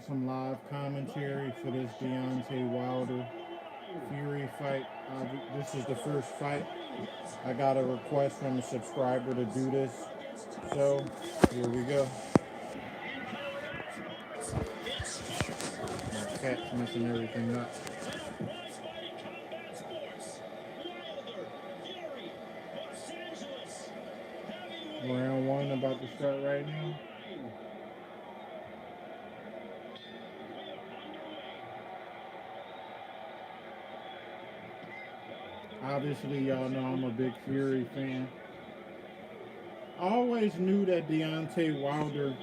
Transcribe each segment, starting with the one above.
some live commentary for this Deontay Wilder Fury fight. This is the first fight. I got a request from a subscriber to do this, so here we go. My cat's messing everything up. Round one about to start right now. Obviously, y'all know I'm a big Fury fan. I always knew that Deontay Wilder,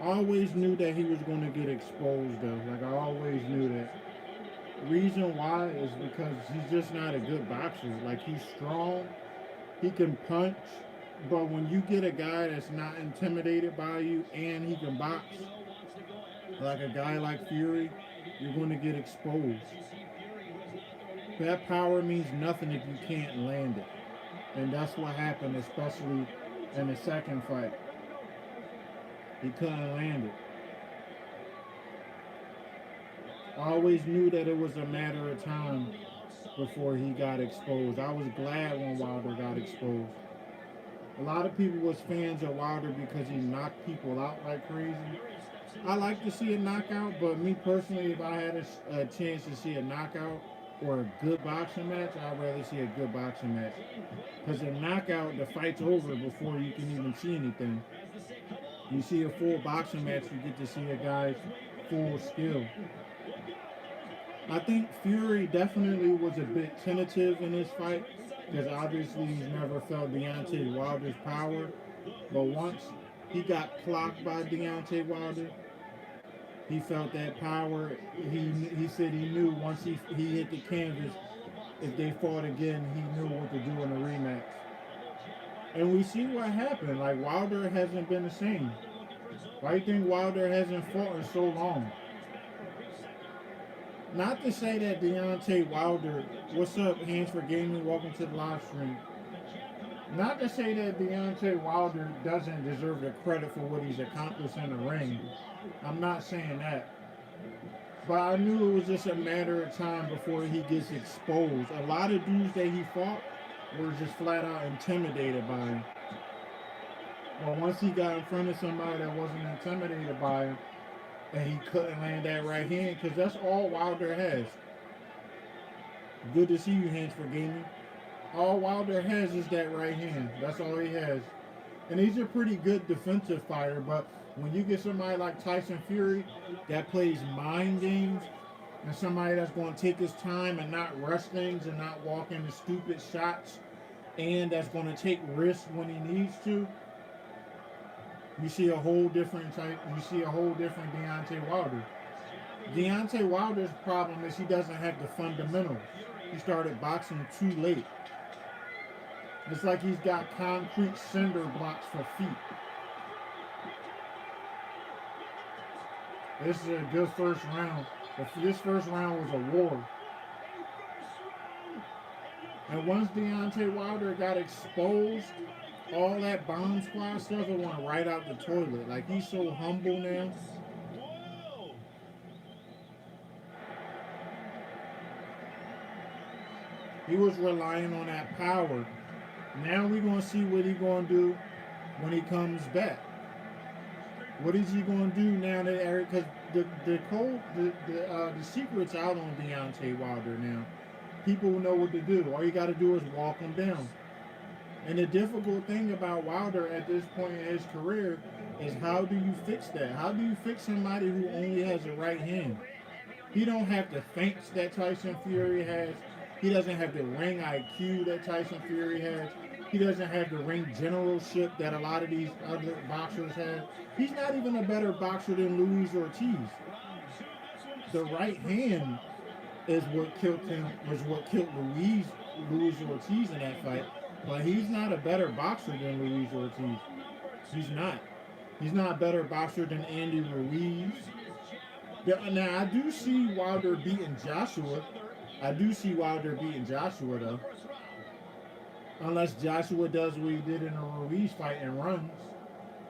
I always knew that he was going to get exposed though. Like, I always knew that. Reason why is because he's just not a good boxer. Like, he's strong, he can punch, but when you get a guy that's not intimidated by you and he can box, like a guy like Fury, you're going to get exposed. That power means nothing if you can't land it. And that's what happened, especially in the second fight. He couldn't land it. I always knew that it was a matter of time before he got exposed. I was glad when Wilder got exposed. A lot of people was fans of Wilder because he knocked people out like crazy. I like to see a knockout, but me personally, if I had a chance to see a knockout or a good boxing match, I'd rather see a good boxing match. Because a knockout, the fight's over before you can even see anything. You see a full boxing match, you get to see a guy's full skill. I think Fury definitely was a bit tentative in this fight because obviously he's never felt Deontay Wilder's power. But once he got clocked by Deontay Wilder, he felt that power. He said he knew once he hit the canvas, if they fought again, he knew what to do in a rematch. And we see what happened. Like, Wilder hasn't been the same. Why do you think Wilder hasn't fought in so long? Not to say that Deontay Wilder, what's up, Hands for Gaming, welcome to the live stream. Not to say that Deontay Wilder doesn't deserve the credit for what he's accomplished in the ring. I'm not saying that. But I knew it was just a matter of time before he gets exposed. A lot of dudes that he fought were just flat out intimidated by him. But once he got in front of somebody that wasn't intimidated by him, and he couldn't land that right hand, because that's all Wilder has. Good to see you, Hands for Gaming. All Wilder has is that right hand. That's all he has. And he's a pretty good defensive fighter, but when you get somebody like Tyson Fury that plays mind games, and somebody that's going to take his time and not rush things and not walk into stupid shots, and that's going to take risks when he needs to, you see a whole different type. You see a whole different Deontay Wilder. Deontay Wilder's problem is he doesn't have the fundamentals. He started boxing too late. It's like he's got concrete cinder blocks for feet. This is a good first round. This first round was a war. And once Deontay Wilder got exposed, all that bomb squad stuff, it went right out the toilet. Like, he's so humble now. He was relying on that power. Now we're going to see what he's going to do when he comes back. What is he going to do now that Eric? Because the secret's out on Deontay Wilder now. People know what to do. All you got to do is walk him down. And the difficult thing about Wilder at this point in his career is, how do you fix that? How do you fix somebody who only has a right hand? He don't have the feints that Tyson Fury has. He doesn't have the ring IQ that Tyson Fury has. He doesn't have the ring generalship that a lot of these other boxers have. He's not even a better boxer than Luis Ortiz. The right hand is what killed him, was what killed Luis Ortiz in that fight. But he's not a better boxer than Luis Ortiz. He's not. He's not a better boxer than Andy Ruiz. Now, I do see Wilder beating Joshua. I do see Wilder beating Joshua, though. Unless Joshua does what he did in a Ruiz fight and runs.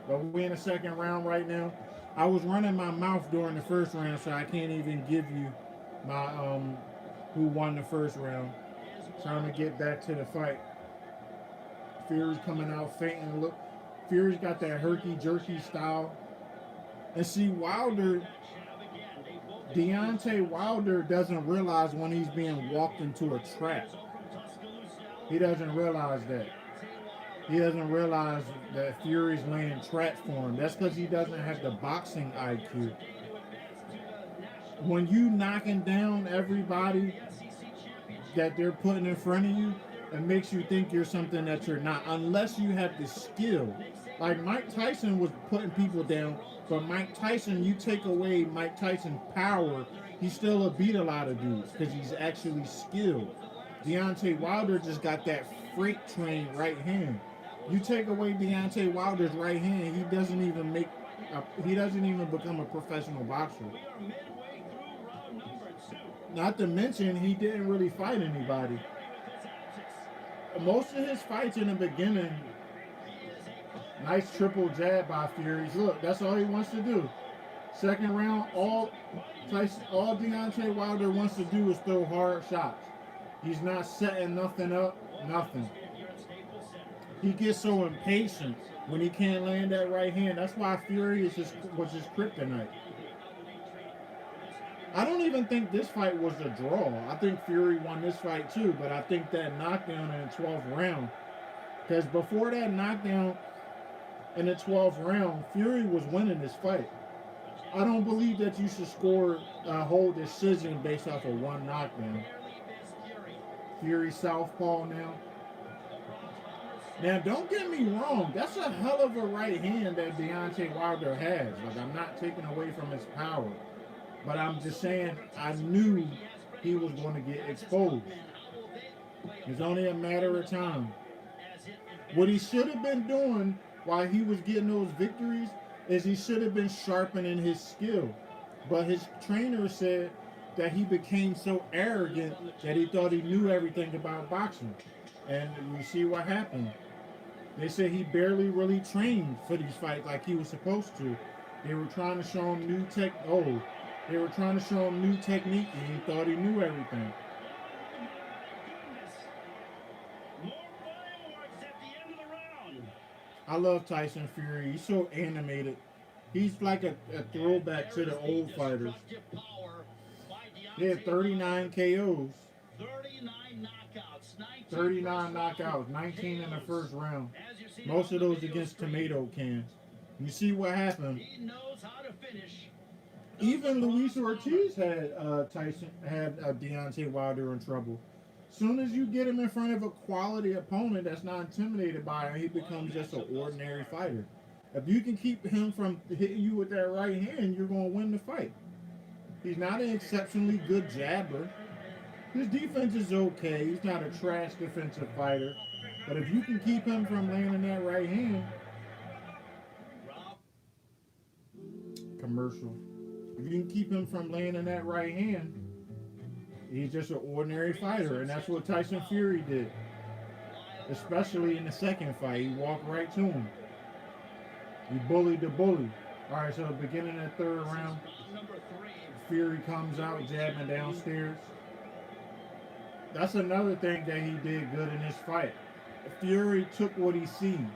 But we're in the second round right now. I was running my mouth during the first round, so I can't even give you my who won the first round. Trying to get back to the fight. Fury's coming out fainting. Look, Fury's got that herky jerky style. And see, Deontay Wilder doesn't realize when he's being walked into a trap. He doesn't realize that. He doesn't realize that Fury's laying traps for him. That's because he doesn't have the boxing IQ. When you knocking down everybody that they're putting in front of you, it makes you think you're something that you're not, unless you have the skill. Like Mike Tyson was putting people down, but Mike Tyson, you take away Mike Tyson's power, he still beat a lot of dudes because he's actually skilled. Deontay Wilder just got that freight train right hand. You take away Deontay Wilder's right hand, he doesn't even become a professional boxer. Not to mention, he didn't really fight anybody. Most of his fights in the beginning, nice triple jab by Fury. Look, that's all he wants to do. Second round, all Deontay Wilder wants to do is throw hard shots. He's not setting nothing up, nothing. He gets so impatient when he can't land that right hand. That's why Fury was his kryptonite. I don't even think this fight was a draw. I think Fury won this fight too, but I think that knockdown in the 12th round, because before that knockdown in the 12th round, Fury was winning this fight. I don't believe that you should score a whole decision based off of one knockdown. Fury southpaw now. Now, don't get me wrong. That's a hell of a right hand that Deontay Wilder has. Like, I'm not taking away from his power. But I'm just saying, I knew he was going to get exposed. It's only a matter of time. What he should have been doing while he was getting those victories is he should have been sharpening his skill. But his trainer said that he became so arrogant that he thought he knew everything about boxing. And you see what happened. They said he barely really trained for these fights like he was supposed to. They were trying to show him They were trying to show him new technique, and he thought he knew everything. I love Tyson Fury. He's so animated. He's like a throwback to the old fighters. He had 39 KOs. 39 knockouts, 19 in the first round. Most of those against tomato cans. You see what happened. Even Luis Ortiz had Deontay Wilder in trouble. Soon as you get him in front of a quality opponent that's not intimidated by him, he becomes just an ordinary fighter. If you can keep him from hitting you with that right hand, you're going to win the fight. He's not an exceptionally good jabber. His defense is okay. He's not a trash defensive fighter. But if you can keep him from landing that right hand, commercial. If you can keep him from landing that right hand, he's just an ordinary fighter. And that's what Tyson Fury did. Especially in the second fight. He walked right to him. He bullied the bully. All right, so beginning of the third round, Fury comes out jabbing downstairs. That's another thing that he did good in this fight. Fury took what he seen.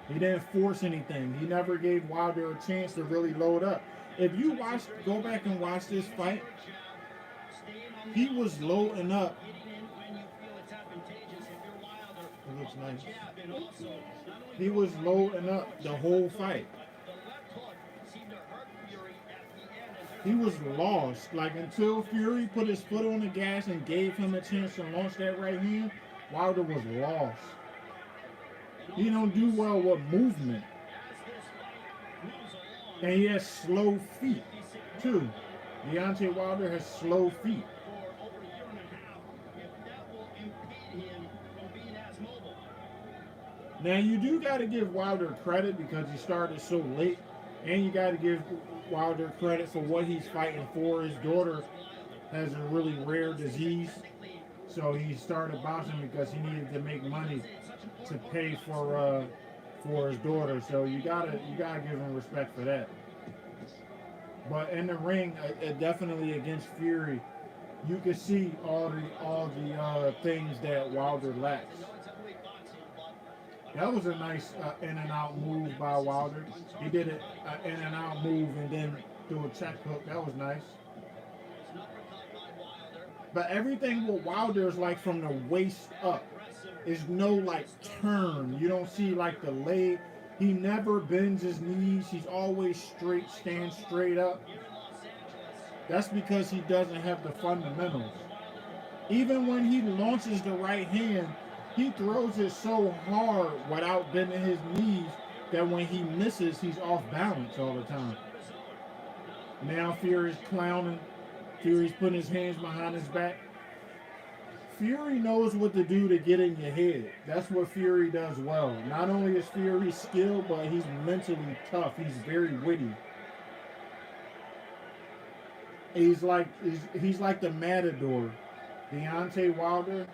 He didn't force anything. He never gave Wilder a chance to really load up. If you go back and watch this fight, he was loading up. It looks nice. He was loading up the whole fight. He was lost. Like, until Fury put his foot on the gas and gave him a chance to launch that right hand, Wilder was lost. He don't do well with movement. And he has slow feet, too. Deontay Wilder has slow feet. Now, you do got to give Wilder credit because he started so late. And you got to give Wilder credit for what he's fighting for. His daughter has a really rare disease. So he started boxing because he needed to make money to pay for his daughter. So you gotta give him respect for that. But in the ring, definitely against Fury, you can see all the things that Wilder lacks. That was a nice in and out move by Wilder. He did an in and out move and then threw a check hook. That was nice. But everything with Wilder is like from the waist up. There's no like turn. You don't see like the leg. He never bends his knees. He's always straight, stand straight up. That's because he doesn't have the fundamentals. Even when he launches the right hand, he throws it so hard without bending his knees that when he misses, he's off balance all the time. Now Fury's clowning. Fury's putting his hands behind his back. Fury knows what to do to get in your head. That's what Fury does well. Not only is Fury skilled, but he's mentally tough. He's very witty. He's like the matador. Deontay Wilder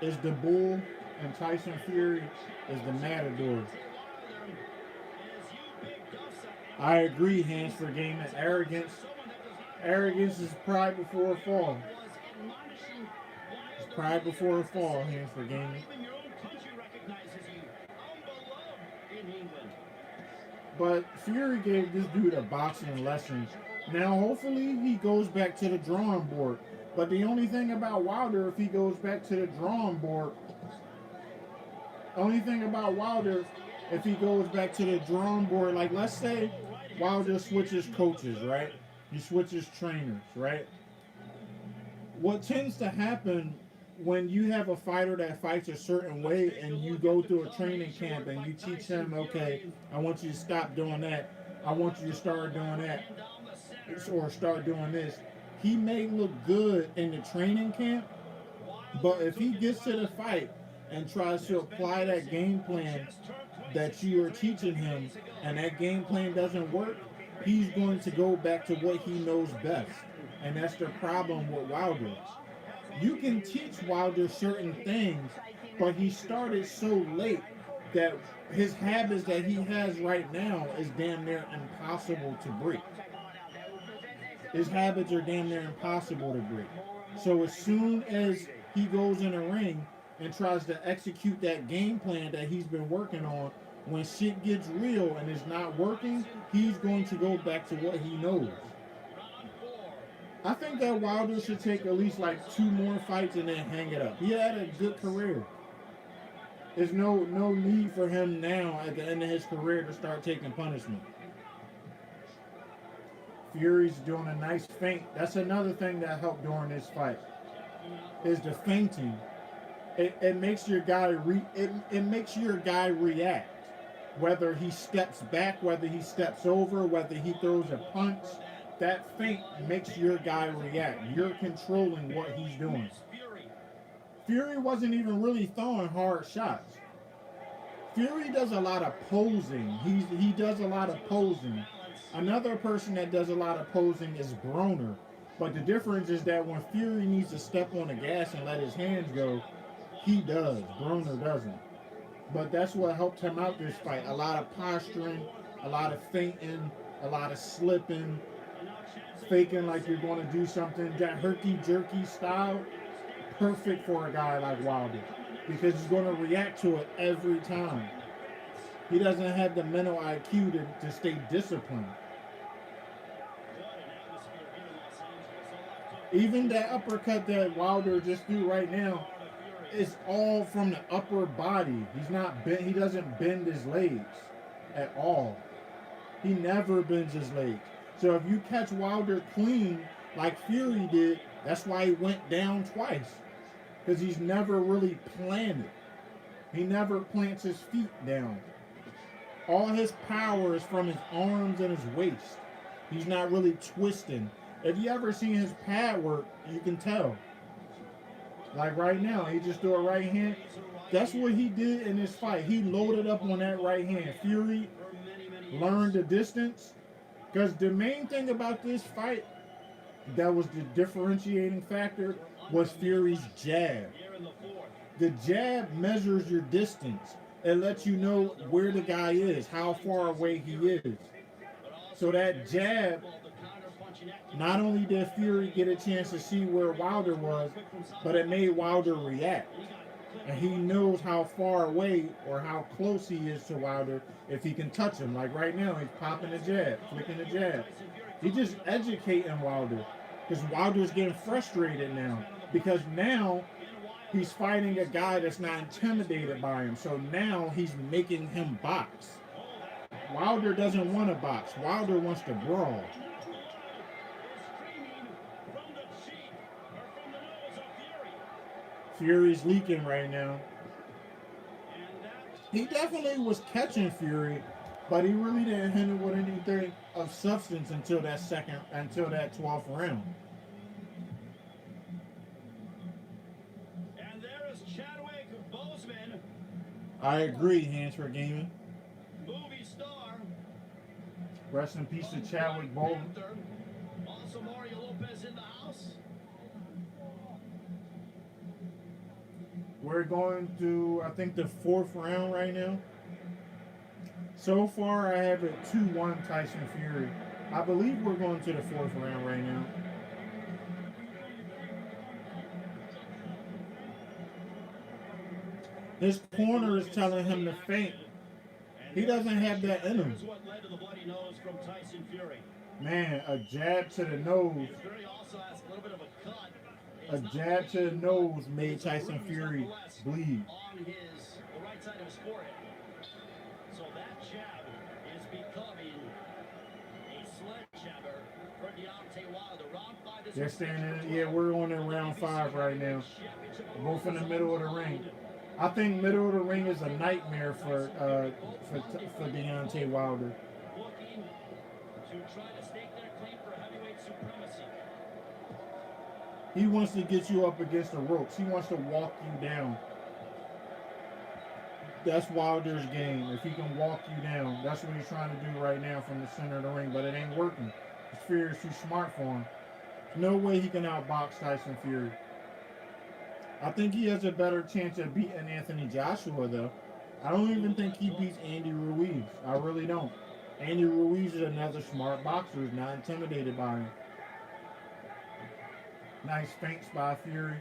is the bull, and Tyson Fury is the matador. I agree, hands for gaming. Arrogance is pride before a fall. It's pride before a fall, hands for gaming. But Fury gave this dude a boxing lesson. Now, hopefully, he goes back to the drawing board. But the only thing about Wilder, if he goes back to the drawing board, like let's say Wilder switches coaches, right? He switches trainers, right? What tends to happen when you have a fighter that fights a certain way and you go through a training camp and you teach him, okay, I want you to stop doing that. I want you to start doing that. Or start doing this. He may look good in the training camp, but if he gets to the fight and tries to apply that game plan that you are teaching him and that game plan doesn't work, he's going to go back to what he knows best. And that's the problem with Wilder. You can teach Wilder certain things, but he started so late that his habits that he has right now is damn near impossible to break. His habits are damn near impossible to break. So as soon as he goes in a ring and tries to execute that game plan that he's been working on, when shit gets real and it's not working, he's going to go back to what he knows. I think that Wilder should take at least like 2 more fights and then hang it up. He had a good career. There's no need for him now at the end of his career to start taking punishment. Fury's doing a nice feint. That's another thing that helped during this fight. Is the feinting. It makes your guy it makes your guy react. Whether he steps back, whether he steps over, whether he throws a punch, that feint makes your guy react. You're controlling what he's doing. Fury wasn't even really throwing hard shots. Fury does a lot of posing. He does a lot of posing. Another person that does a lot of posing is Broner. But the difference is that when Fury needs to step on the gas and let his hands go, he does. Broner doesn't. But that's what helped him out this fight. A lot of posturing, a lot of feinting, a lot of slipping, faking like you're going to do something. That herky-jerky style, perfect for a guy like Wilder. Because he's going to react to it every time. He doesn't have the mental IQ to stay disciplined. Even that uppercut that Wilder just threw right now is all from the upper body. He doesn't bend his legs at all. He never bends his legs. So if you catch Wilder clean like Fury did, that's why he went down twice. Because he's never really planted. He never plants his feet down. All his power is from his arms and his waist. He's not really twisting. If you ever seen his pad work, you can tell. Like right now, he just threw a right hand. That's what he did in this fight. He loaded up on that right hand. Fury learned the distance. Because the main thing about this fight that was the differentiating factor was Fury's jab. The jab measures your distance. It lets you know where the guy is, how far away he is. So that jab Not only did Fury get a chance to see where Wilder was, but it made Wilder react. And he knows how far away or how close he is to Wilder if he can touch him. Like right now, he's popping a jab, flicking a jab. He's just educating Wilder because Wilder's getting frustrated now because now he's fighting a guy that's not intimidated by him. So now he's making him box. Wilder doesn't want to box. Wilder wants to brawl. Fury's leaking right now. He definitely was catching Fury, but he really didn't hit him with anything of substance until that 12th round. And there is Chadwick Boseman. I agree, Hands for Gaming. Movie star. Rest in peace to Chadwick Boseman. Also Mario Lopez in the house. We're going to, I think, the 4th round right now. So far, I have it 2-1 Tyson Fury. I believe we're going to the 4th round right now. His corner is telling him to feint. He doesn't have that in him. Man, a jab to the nose. A jab to the nose made Tyson Fury bleed. On his right side of his forehead. So that jab is becoming a sledgehammer for Deontay Wilder. Round 5. They're standing. Yeah, we're on in round 5 right now. Both in the middle of the ring. I think middle of the ring is a nightmare for Deontay Wilder. Looking to try to stake their claim for heavyweight supremacy. He wants to get you up against the ropes. He wants to walk you down. That's Wilder's game. If he can walk you down, that's what he's trying to do right now from the center of the ring, but it ain't working. Fury's too smart for him. No way he can outbox Tyson Fury. I think he has a better chance of beating Anthony Joshua, though. I don't even think he beats Andy Ruiz. I really don't. Andy Ruiz is another smart boxer who's not intimidated by him. Nice feints by Fury.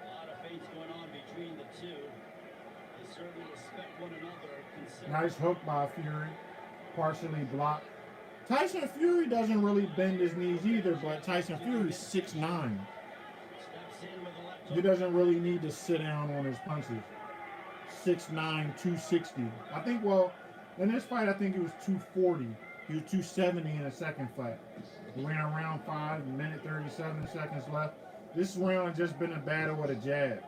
A lot of feints going on between the two. They certainly respect one another. Nice hook by Fury. Partially blocked. Tyson Fury doesn't really bend his knees either, but Tyson Fury's 6'9". He doesn't really need to sit down on his punches. 6'9", 260. I think, well, in this fight, I think he was 240. He was 270 in the second fight. We ran round 5, minute 37 seconds left. This round has just been a battle with the jabs.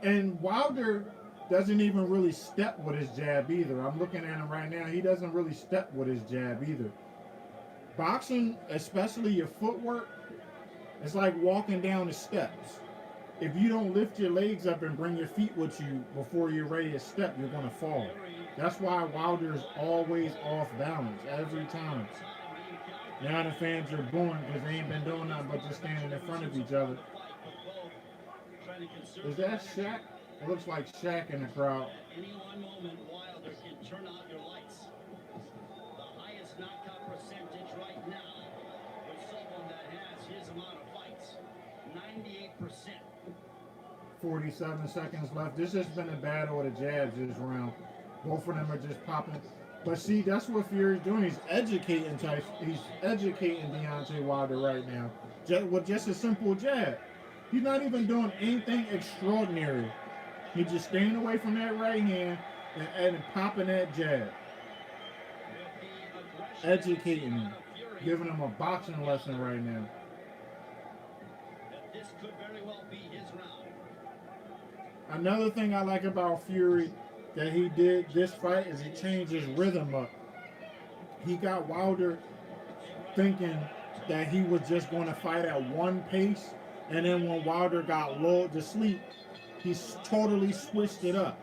And Wilder doesn't even really step with his jab either. I'm looking at him right now. He doesn't really step with his jab either. Boxing, especially your footwork, it's like walking down the steps. If you don't lift your legs up and bring your feet with you before you're ready to step, you're going to fall. That's why Wilder is always off balance every time. Now the fans are booing because they ain't been doing nothing but just standing in front of each other. Is that Shaq? It looks like Shaq in the crowd. Any one moment, Wilder can turn out your lights. The highest knockout percentage right now with someone that has his amount of fights, 98%. 47 seconds left. This has been a battle of the jabs this round. Both of them are just popping. But see, that's what Fury's doing. He's educating Deontay Wilder right now with just a simple jab. He's not even doing anything extraordinary. He's just staying away from that right hand and popping that jab. Educating him. Giving him a boxing lesson right now. This could very well be his round. Another thing I like about Fury that he did this fight is he changed his rhythm up. He got Wilder thinking that he was just going to fight at one pace, and then when Wilder got lulled to sleep, he totally switched it up.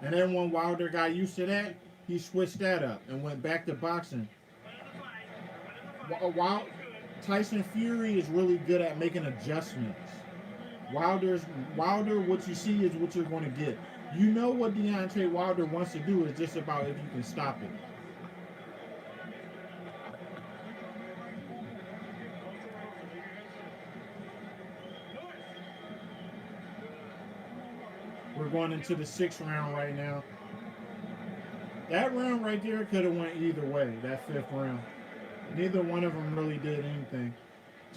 And then when Wilder got used to that, he switched that up and went back to boxing. Tyson Fury is really good at making adjustments. Wilder, what you see is what you're going to get. You know what Deontay Wilder wants to do is just about if you can stop it. We're going into the 6th round right now. That round right there could have went either way, that 5th round. Neither one of them really did anything.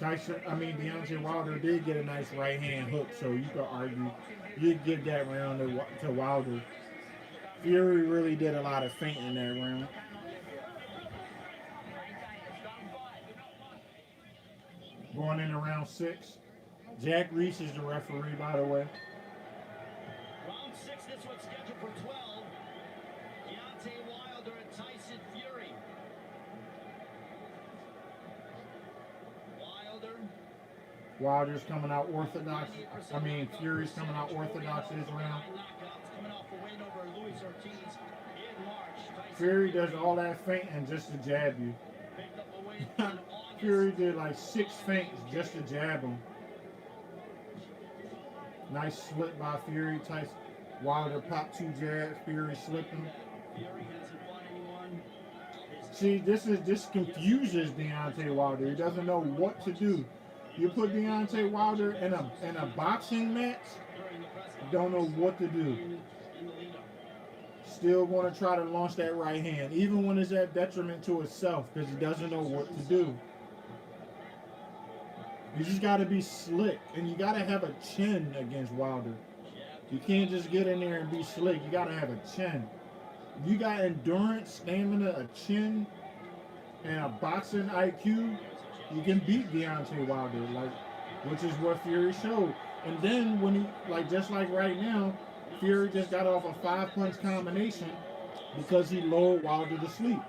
Deontay Wilder did get a nice right hand hook, so you could argue you'd give that round to Wilder. Fury really did a lot of feinting that round. Going into round 6. Jack Reese is the referee, by the way. Round 6, this one's scheduled for 12. Deontay Wilder and Tyson Fury. Wilder's coming out orthodox. Fury's coming out orthodox this round. Fury does all that feinting just to jab you. Fury did like 6 feints just to jab him. Nice slip by Fury. Wilder popped 2 jabs. Fury slipped him. See, this confuses Deontay Wilder. He doesn't know what to do. You put Deontay Wilder in a boxing match, don't know what to do. Still going to try to launch that right hand, even when it's at detriment to himself, because he doesn't know what to do. You just got to be slick, and you got to have a chin against Wilder. You can't just get in there and be slick. You got to have a chin. You got endurance, stamina, a chin, and a boxing IQ, you can beat Deontay Wilder, which is what Fury showed. And then when he, just like right now, Fury just got off a 5-punch combination because he lulled Wilder to sleep.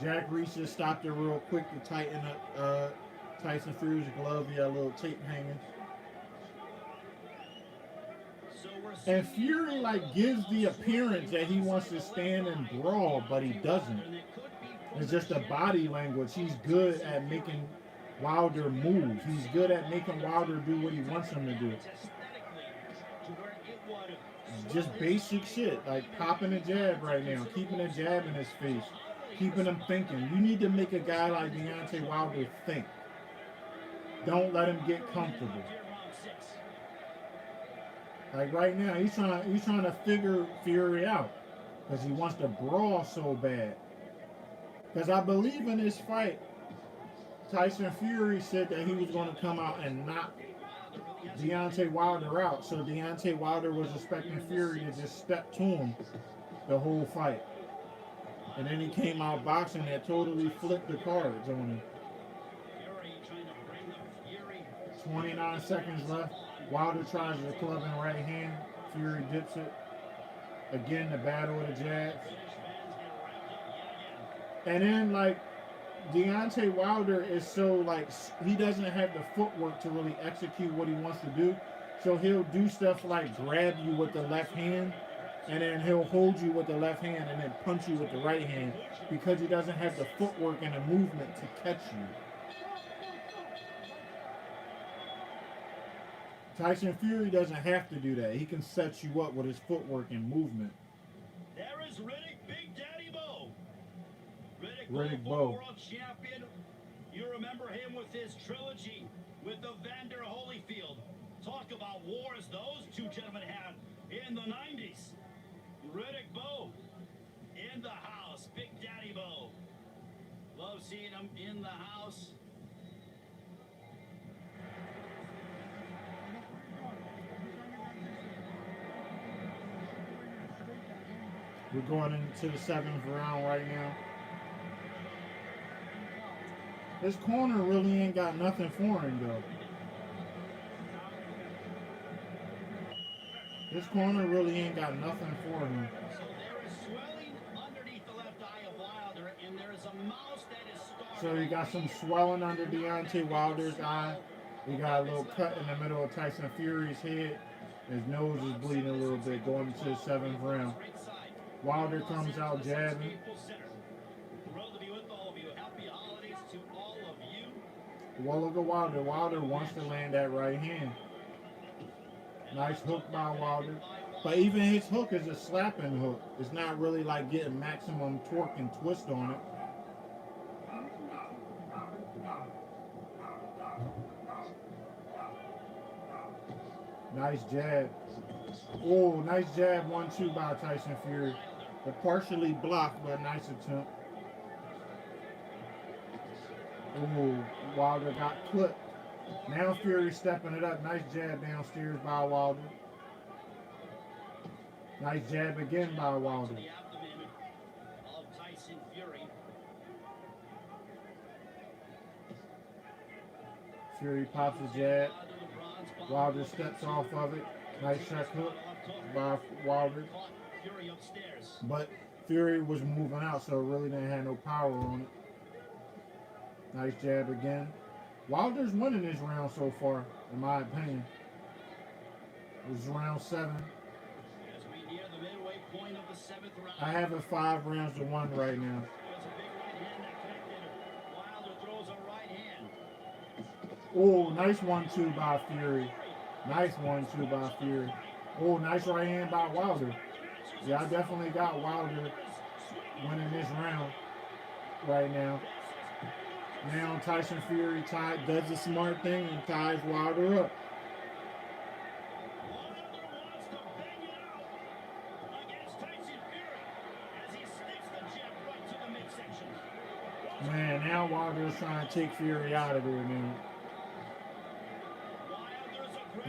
Jack Reese just stopped it real quick to tighten up Tyson Fury's glove. He had a little tape hanging. And Fury gives the appearance that he wants to stand and brawl, but he doesn't. It's just the body language. He's good at making Wilder move. He's good at making Wilder do what he wants him to do. Just basic shit, like popping a jab right now, keeping a jab in his face, keeping him thinking. You need to make a guy like Deontay Wilder think. Don't let him get comfortable. Like right now, he's trying to figure Fury out because he wants to brawl so bad. Because I believe in this fight, Tyson Fury said that he was going to come out and knock Deontay Wilder out. So Deontay Wilder was expecting Fury to just step to him the whole fight. And then he came out boxing and totally flipped the cards on him. 29 seconds left. Wilder tries the club in right hand. Fury dips it. Again, the battle of the jabs. And then, Deontay Wilder is so, he doesn't have the footwork to really execute what he wants to do. So he'll do stuff like grab you with the left hand, and then he'll hold you with the left hand and then punch you with the right hand because he doesn't have the footwork and the movement to catch you. Tyson Fury doesn't have to do that. He can set you up with his footwork and movement. There is Riddick Big Daddy Bowe. Riddick Bowe, world champion. You remember him with his trilogy with Evander Holyfield. Talk about wars those two gentlemen had in the 90s. Riddick Bowe in the house. Big Daddy Bowe. Love seeing him in the house. We're going into the 7th round right now. This corner really ain't got nothing for him, though. This corner really ain't got nothing for him. So there is swelling underneath the left eye of Wilder, and there is a mouse that is starting. So you got some swelling under Deontay Wilder's eye. You got a little cut in the middle of Tyson Fury's head. His nose is bleeding a little bit going into the 7th round. Wilder comes out jabbing. Thrilled to be with all of you. Happy holidays to all of you. Well, look at Wilder. Wilder wants to land that right hand. Nice hook by Wilder. But even his hook is a slapping hook. It's not really like getting maximum torque and twist on it. Nice jab. Oh, nice jab, 1-2 by Tyson Fury. But partially blocked, but nice attempt. Oh, Wilder got clipped. Now Fury stepping it up. Nice jab downstairs by Wilder. Nice jab again by Wilder. The abdomen of Tyson Fury. Fury pops a jab. Wilder steps off of it. Nice check hook by Wilder. Caught Fury upstairs. But Fury was moving out, so it really didn't have no power on it. Nice jab again. Wilder's winning this round so far, in my opinion. It was round 7. As we near the midway point of the 7th round. I have it 5 rounds to 1 right now. There's a big right hand that connected. Wilder throws a right hand. Oh, nice 1-2 by Fury. Nice 1-2 by Fury. Oh, nice right hand by Wilder. Yeah, I definitely got Wilder winning this round right now. Now Tyson Fury does the smart thing and ties Wilder up. Wilder wants to bang it out against Tyson Fury as he sticks the jab right to the midsection. Man, now Wilder's trying to take Fury out of there now.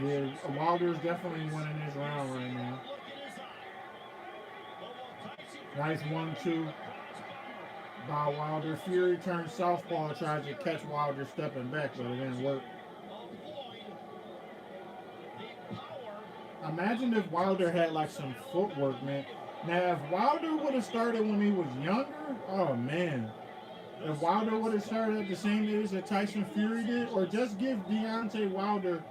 Wilder's Yeah, Wilder's definitely winning this round right now. look in his eye. But will Tyson Nice 1-2 by Wilder. Fury turns southpaw, tries to catch Wilder stepping back, but it didn't work. avoid the power? Imagine if Wilder had like some footwork, man. Now, if Wilder would have started when he was younger, oh man. If Wilder would have started at the same age that Tyson Fury did, or just give Deontay Wilder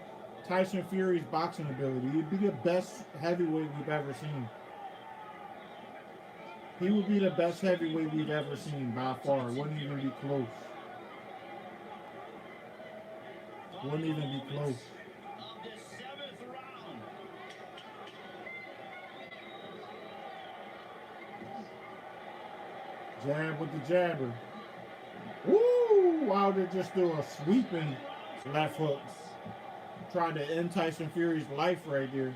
Tyson Fury's boxing ability, he'd be the best heavyweight we've ever seen. He would be the best heavyweight we've ever seen by far. Wouldn't even be close. Wouldn't even be close. Of this 7th round. Jab with the jabber. Woo! Wilder just threw a sweeping left hook. Tried to end Tyson Fury's life right there.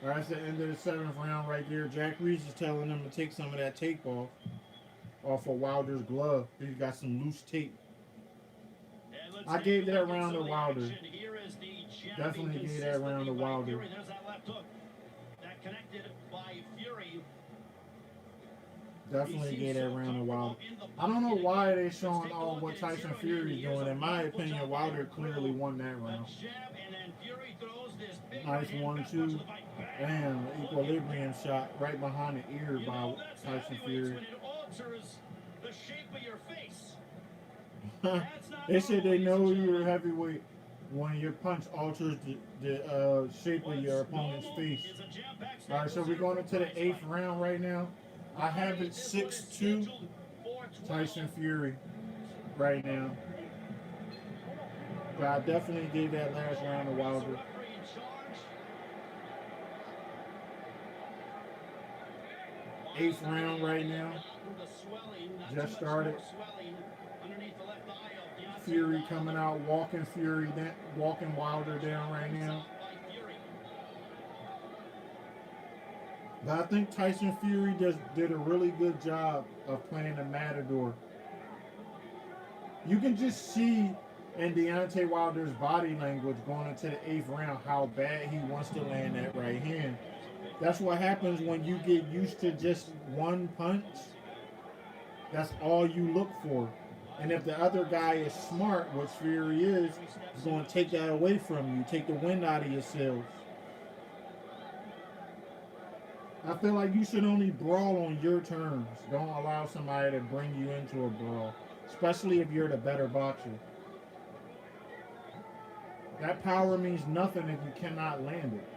All right, that's the end of the 7th round right there. Jack Reese is telling him to take some of that tape off of Wilder's glove. He's got some loose tape. And let's I take gave a that look at round some to of the Wilder. action. Here is the jab Definitely gave that inconsistently round to by Wilder. Fury. There's that left hook that connected by Fury. Definitely gave that round to Wilder. I don't know why they showing all what Tyson Fury's doing. In my opinion, Wilder clearly won that round. Nice 1-2. Damn, equilibrium shot right behind the ear by Tyson Fury. They said they know you're a heavyweight when your punch alters the shape of your opponent's face. All right, so we're going into the 8th round right now. I have it 6-2 Tyson Fury right now. But I definitely gave that last round to Wilder. 8th round right now. Just started. Fury coming out, walking Wilder down right now. But I think Tyson Fury just did a really good job of playing the matador. You can just see in Deontay Wilder's body language going into the 8th round how bad he wants to land that right hand. That's what happens when you get used to just one punch. That's all you look for. And if the other guy is smart, which Fury is, he's going to take that away from you, take the wind out of your sails. I feel like you should only brawl on your terms. Don't allow somebody to bring you into a brawl, especially if you're the better boxer. That power means nothing if you cannot land it.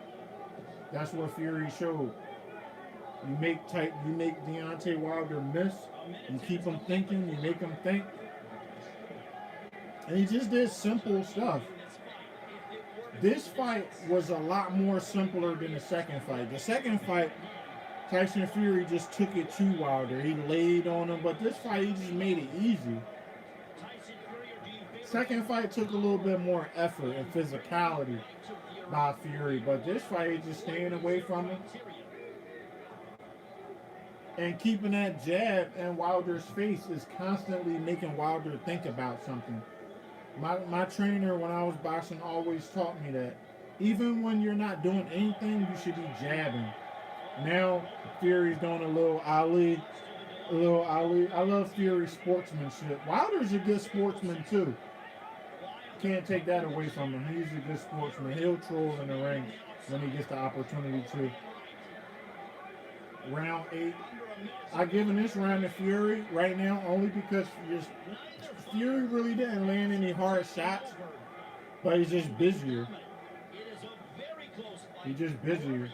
That's what Fury showed. You make Deontay Wilder miss. You keep him thinking. You make him think. And he just did simple stuff. This fight was a lot more simpler than the second fight. The second fight, Tyson Fury just took it to Wilder. He laid on him, but this fight, he just made it easy. Second fight took a little bit more effort and physicality by Fury, but this fight, he's just staying away from him and keeping that jab in Wilder's face is constantly making Wilder think about something. My trainer when I was boxing always taught me that even when you're not doing anything, you should be jabbing. Now Fury's doing a little Ali. I love Fury's sportsmanship. Wilder's a good sportsman too. Can't take that away from him. He's a good sportsman. He'll troll in the ring when he gets the opportunity to. Round 8. I'm giving this round to Fury right now only because Fury really didn't land any hard shots, but he's just busier. He's just busier.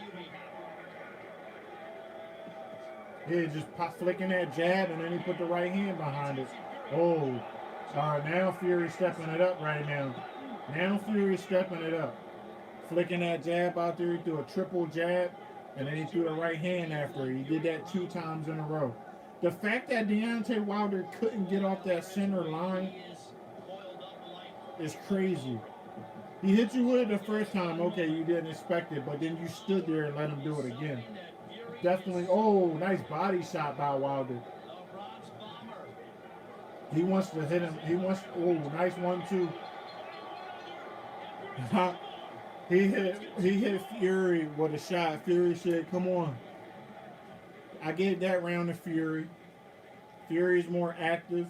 Yeah, just flicking that jab and then he put the right hand behind it. Oh, now Fury's stepping it up right now. Now Fury's stepping it up. Flicking that jab out there, he threw a triple jab. And then he threw the right hand after it. He did that 2 times in a row. The fact that Deontay Wilder couldn't get off that center line is crazy. He hit you with it the first time. Okay, you didn't expect it, but then you stood there and let him do it again. Definitely. Oh, nice body shot by Wilder. He wants to hit him. Oh, nice 1-2. He hit Fury with a shot. Fury said, come on. I gave that round to Fury. Fury's more active.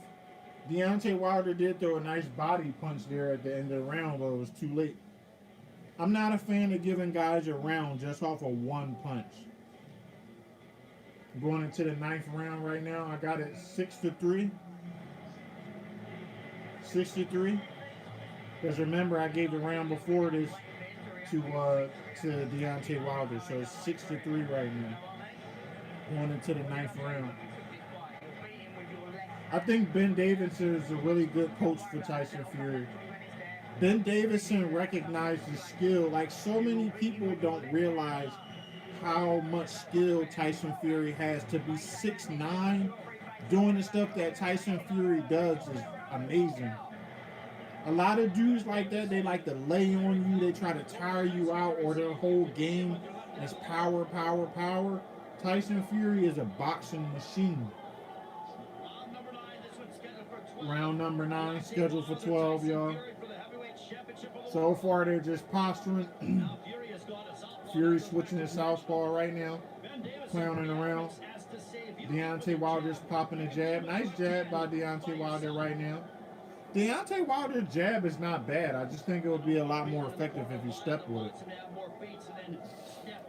Deontay Wilder did throw a nice body punch there at the end of the round, but it was too late. I'm not a fan of giving guys a round just off of one punch. Going into the 9th round right now, I got it 6-3. 6-3. Because remember, I gave the round before this to Deontay Wilder, so it's 6-3 right now. Going into the 9th round. I think Ben Davison is a really good coach for Tyson Fury. Ben Davison recognized his skill. Like so many people don't realize how much skill Tyson Fury has. To be 6'9", doing the stuff that Tyson Fury does is amazing. A lot of dudes like that, they like to lay on you, they try to tire you out, or their whole game is power, power, power. Tyson Fury is a boxing machine. Round number 9, scheduled for 12, y'all. So far, they're just posturing. Fury switching to southpaw right now, clowning around. Deontay Wilder's popping a jab. Nice jab by Deontay Wilder right now. Deontay Wilder's jab is not bad. I just think it would be a lot more effective if he stepped with it.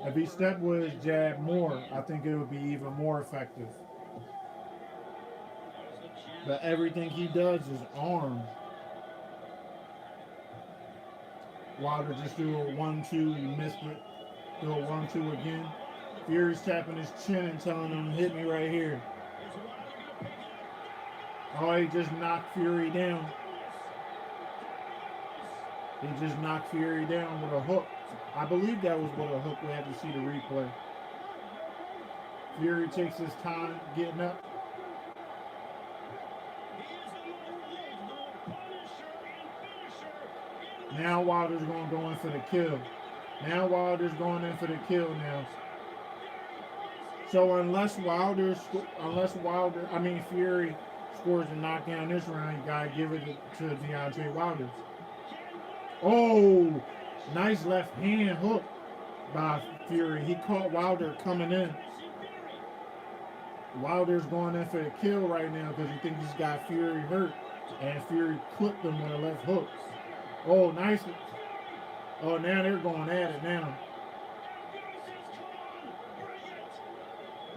If he stepped with his jab more, I think it would be even more effective. But everything he does is arm. Wilder just threw a 1-2, he missed it. Threw a 1-2 again. Fury's tapping his chin and telling him, hit me right here. Oh, he just knocked Fury down. He just knocked Fury down with a hook. I believe that was with a hook. We have to see the replay. Fury takes his time getting up. Now Wilder's going to go in for the kill. Now Wilder's going in for the kill now. So unless Fury scores a knockdown this round, you gotta give it to Deontay Wilder. Oh, nice left hand hook by Fury. He caught Wilder coming in. Wilder's going in for the kill right now because he thinks he's got Fury hurt. And Fury clipped him with a left hook. Oh, nice. Oh, now they're going at it now.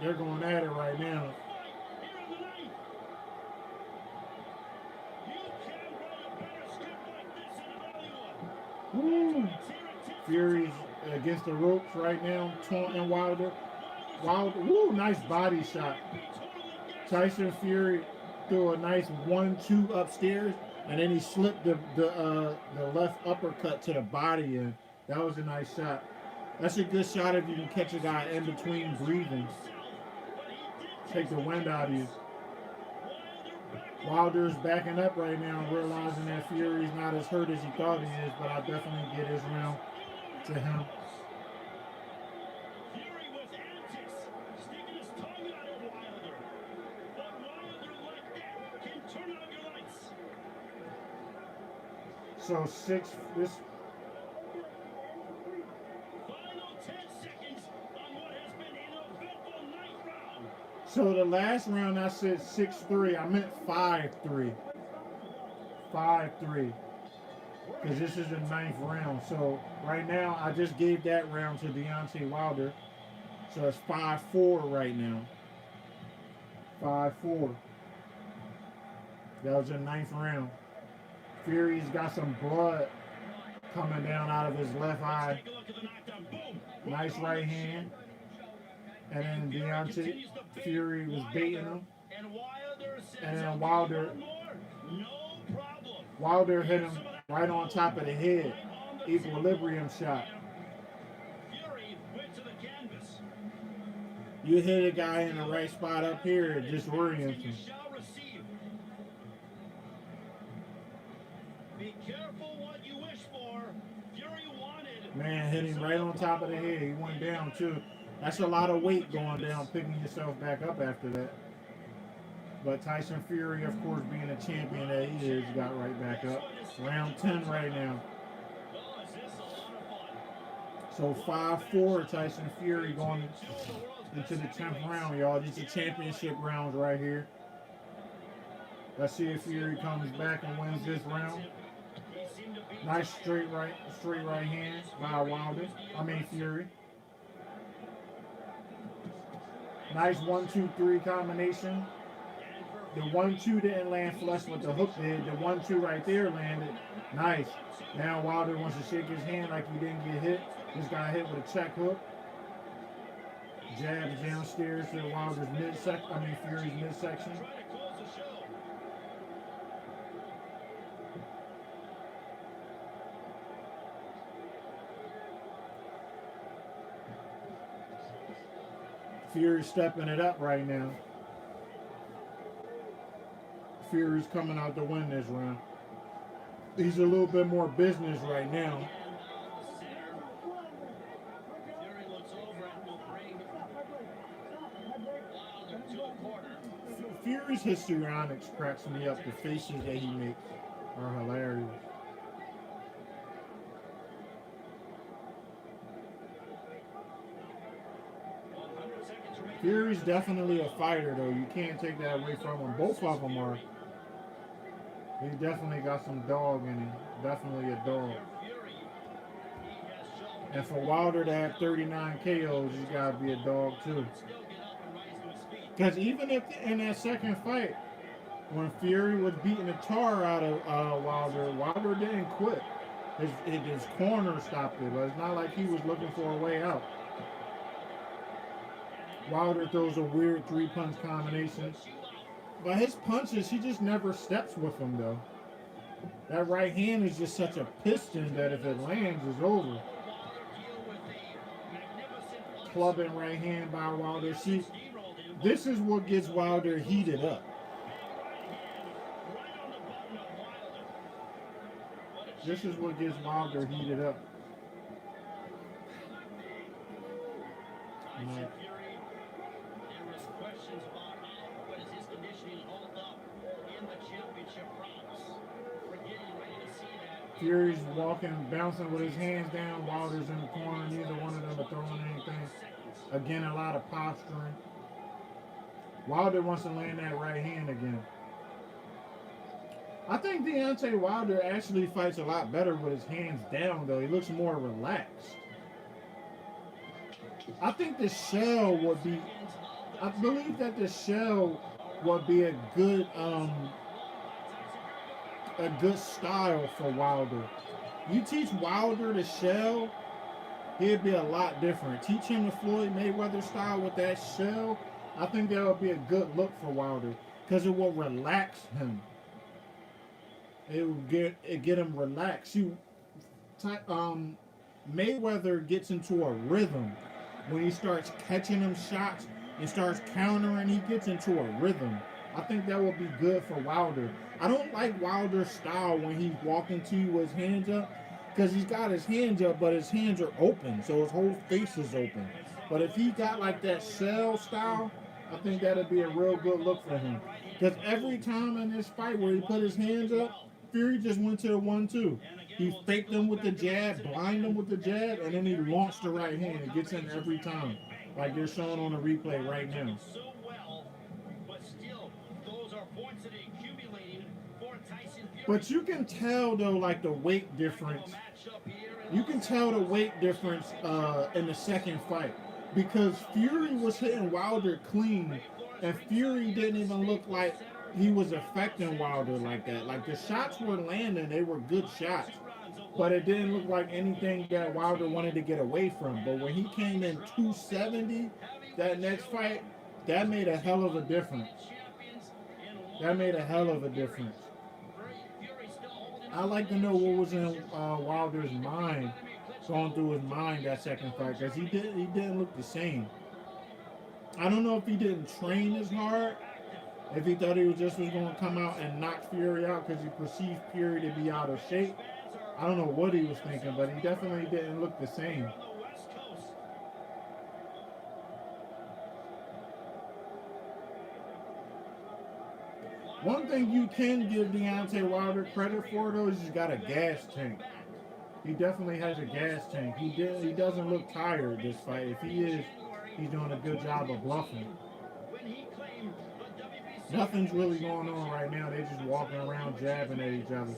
They're going at it right now. Woo. Fury's against the ropes right now, taunting Wilder. Woo, nice body shot. Tyson Fury threw a nice 1-2 upstairs, and then he slipped the left uppercut to the body, and that was a nice shot. That's a good shot if you can catch a guy in between breathing. Take the wind out of you. Wilder's backing up right now, realizing that Fury's not as hurt as he thought he is, but I definitely get his round to him. Fury was antics, sticking his tongue out at Wilder. But Wilder like that can turn out your lights. So this Final 10 seconds on what has been an eventful ninth round. So the last round I said 6-3. I meant 5-3. 5-3. Because this is the ninth round. So right now I just gave that round to Deontay Wilder. So it's 5-4 right now. 5-4. That was the ninth round. Fury's got some blood coming down out of his left eye. Take a look at the knockdown. Boom. Nice right hand. And then Deontay Fury was baiting him. And Wilder says, And then "I'll Wilder- give you one more. No problem." Wilder hit him right on top of the head. Equilibrium shot. Fury went to the canvas. You hit a guy in the right spot up here, it disorients You him. shall receive. Be careful what you wish for. Fury wanted. Man, hit him right on top of the head. He went down too. That's a lot of weight going down, picking yourself back up after that. But Tyson Fury, of course, being a champion that he is, got right back up. Round 10 right now. Oh, is this a lot of fun? So 5-4 Tyson Fury going into the 10th round, y'all. These are championship rounds right here. Let's see if Fury comes back and wins this round. He seemed to be Nice straight right hand by Wilder. Fury. Nice 1-2-3 combination. The 1-2 didn't land flush with the hook did. The 1-2 right there landed. Nice. Now Wilder wants to shake his hand like he didn't get hit. Just got hit with a check hook. Jabs downstairs to Wilder's midsection. Fury's midsection. trying to close the show. Fury's stepping it up right now. Fury's coming out to win this round. He's a little bit more business right now. And the center. Fury looks over and will bring Wilder to a corner. Fury's histrionics cracks me up. The faces that he makes are hilarious. Fury's definitely a fighter, though. You can't take that away from him. Both of them are. He definitely got some dog in him. Definitely a dog. Fury, he has shown And for Wilder to have 39 KOs, he's got to be a dog, too. still get up and rise to his feet. Because even if in that second fight, when Fury was beating the tar out of Wilder, Wilder didn't quit. His corner stopped it, but it's not like he was looking for a way out. Wilder throws a weird three-punch combination. But his punches, he just never steps with them, though. That right hand is just such a piston that if it lands, it's over. Clubbing right hand by Wilder. See, this is what gets Wilder heated up. This is what gets Wilder heated up. Right. There was questions about how does his conditioning hold up in the championship rounds. We're getting ready to see that. Fury's walking, bouncing with his hands down. Wilder's in the corner. Neither one of them are throwing anything. Again, a lot of posturing. Wilder wants to land that right hand again. I think Deontay Wilder actually fights a lot better with his hands down, though. He looks more relaxed. I think the shell would be... I believe that the shell would be a good style for Wilder. You teach Wilder the shell, he'd be a lot different. Teach him the Floyd Mayweather style with that shell, I think that would be a good look for Wilder because it will relax him. It get him relaxed. See, Mayweather gets into a rhythm when he starts catching them shots and starts countering. He gets into a rhythm. I think that would be good for Wilder. I don't like Wilder's style when he's walking to you with his hands up, because he's got his hands up, but his hands are open, so his whole face is open. But if he got like that shell style, I think that'd be a real good look for him. Because every time in this fight where he put his hands up, Fury just went to the 1-2. He faked him with the jab, blind him with the jab, and then he launched the right hand. It gets in every time, like they're showing on the replay right now. But you can tell though, like the weight difference. You can tell the weight difference in the second fight, because Fury was hitting Wilder clean, and Fury didn't even look like he was affecting Wilder like that. Like the shots were landing, they were good shots, but it didn't look like anything that Wilder wanted to get away from. But when he came in 270, that next fight, that made a hell of a difference. That made a hell of a difference. I like to know what was in Wilder's mind, going through his mind that second fight, because he didn't look the same. I don't know if he didn't train as hard, if he thought he was going to come out and knock Fury out because he perceived Fury to be out of shape. I don't know what he was thinking, but he definitely didn't look the same. One thing you can give Deontay Wilder credit for, though, is he's got a gas tank. He definitely has a gas tank. He doesn't look tired this fight. If he is, he's doing a good job of bluffing. Nothing's really going on right now. They're just walking around jabbing at each other.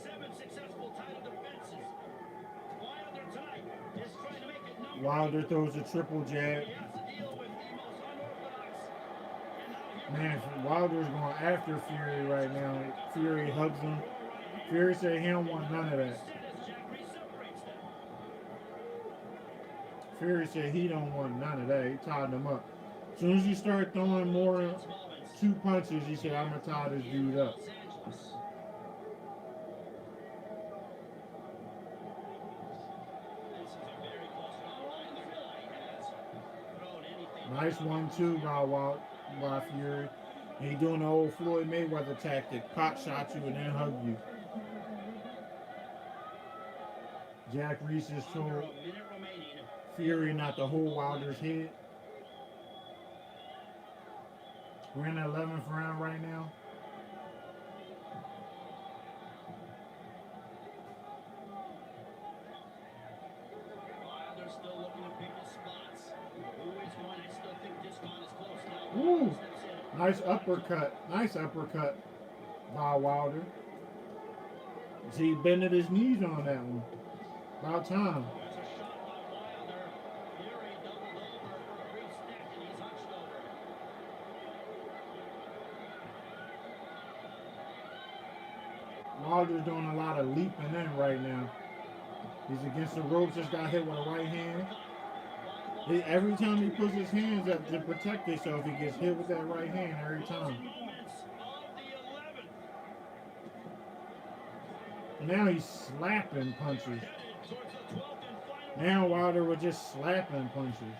Wilder throws a triple jab. Man, Wilder's going after Fury right now. Fury hugs him. Fury said he don't want none of that. Fury said he don't want none of that. He tied him up. As soon as you start throwing more than 2 punches, he said, I'm going to tie this dude up. Nice 1-2 by Fury. And he doing the old Floyd Mayweather tactic. Pot shot you and then hug you. Jack Reese has told Fury not to hold Wilder's head. We're in the 11th round right now. Wilder's still looking to pick his spots. Who is one? I still think this one is close now. Ooh, nice uppercut. Nice uppercut by Wilder. See, he bended his knees on that one. About time. Wilder's doing a lot of leaping in right now. He's against the ropes, just got hit with a right hand. Every time he puts his hands up to protect himself, he gets hit with that right hand every time. Now he's slapping punches. Now Wilder was just slapping punches.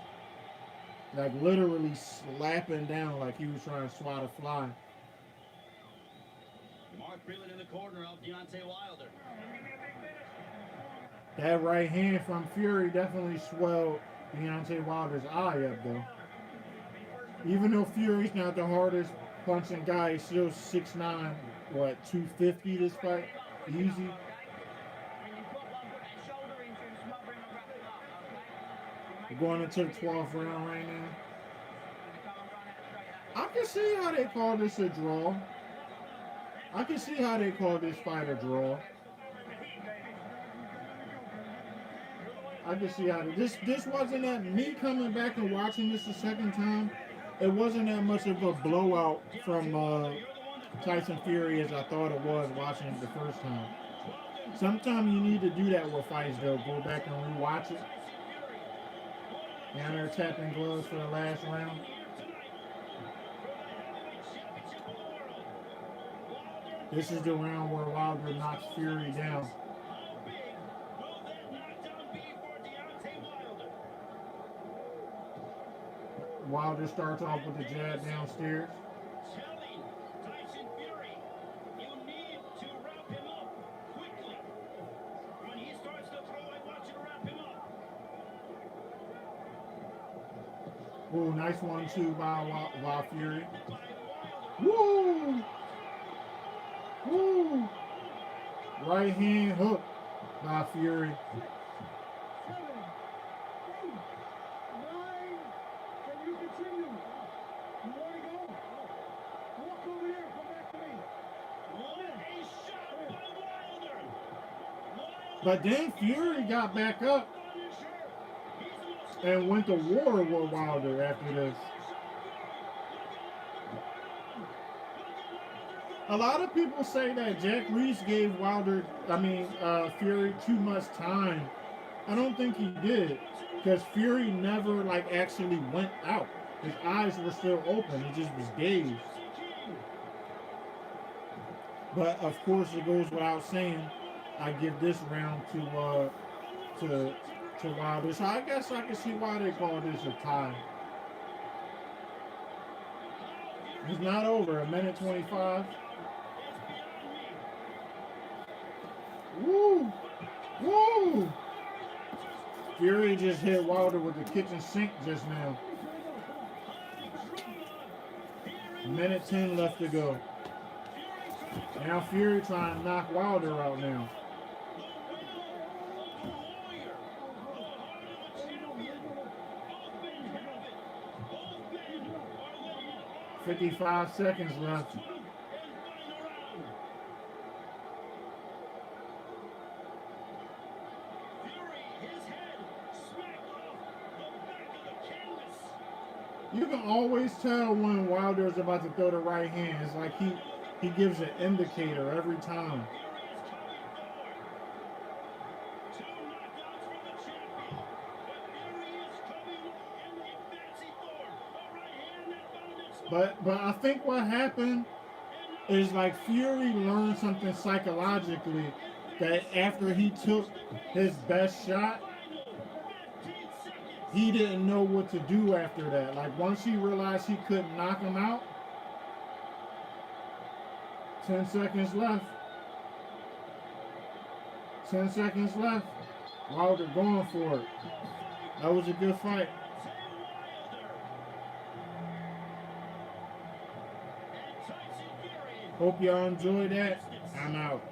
Like literally slapping down like he was trying to swat a fly. Mark Breland in the corner of Deontay Wilder. That right hand from Fury definitely swelled Deontay Wilder's eye up, though. Even though Fury's not the hardest punching guy, he's still 6'9", 250 this fight. Easy. We're going into the 12th round right now. I can see how they call this a draw. I can see how they call this fight a draw. I can see how this wasn't that, me coming back and watching this the second time, it wasn't that much of a blowout from Tyson Fury as I thought it was watching it the first time. Sometimes you need to do that with fights though, go back and rewatch it. Now they're tapping gloves for the last round. This is the round where Wilder knocks Fury down. How big will that knockdown be for Deontay Wilder? Wilder starts off with the jab downstairs. Telling Tyson Fury, you need to wrap him up quickly. When he starts to throw, I want you to wrap him up. Ooh, nice 1-2 by Fury. By Wilder. Woo! Woo! Right hand hook by Fury. 7, 8, 9. Can you continue? You want to go? Walk over there. Come back to me. What a shot by Wilder! Wilder But then Fury got back up Punisher. He's the most and went to war with Wilder after this. A lot of people say that Jack Reese gave Fury too much time. I don't think he did, because Fury never actually went out. His eyes were still open. He just was dazed. But of course, it goes without saying, I give this round to Wilder. So I guess I can see why they call this a tie. It's not over. 1:25. Woo! Woo! Fury just hit Wilder with the kitchen sink just now. 1:10 left to go. Now Fury trying to knock Wilder out now. 55 seconds left. You can always tell when Wilder is about to throw the right hand. It's like he gives an indicator every time. But I think what happened is Fury learned something psychologically, that after he took his best shot, he didn't know what to do after that. Once he realized he couldn't knock him out, 10 seconds left. 10 seconds left. Wilder going for it. That was a good fight. Hope y'all enjoyed that. I'm out.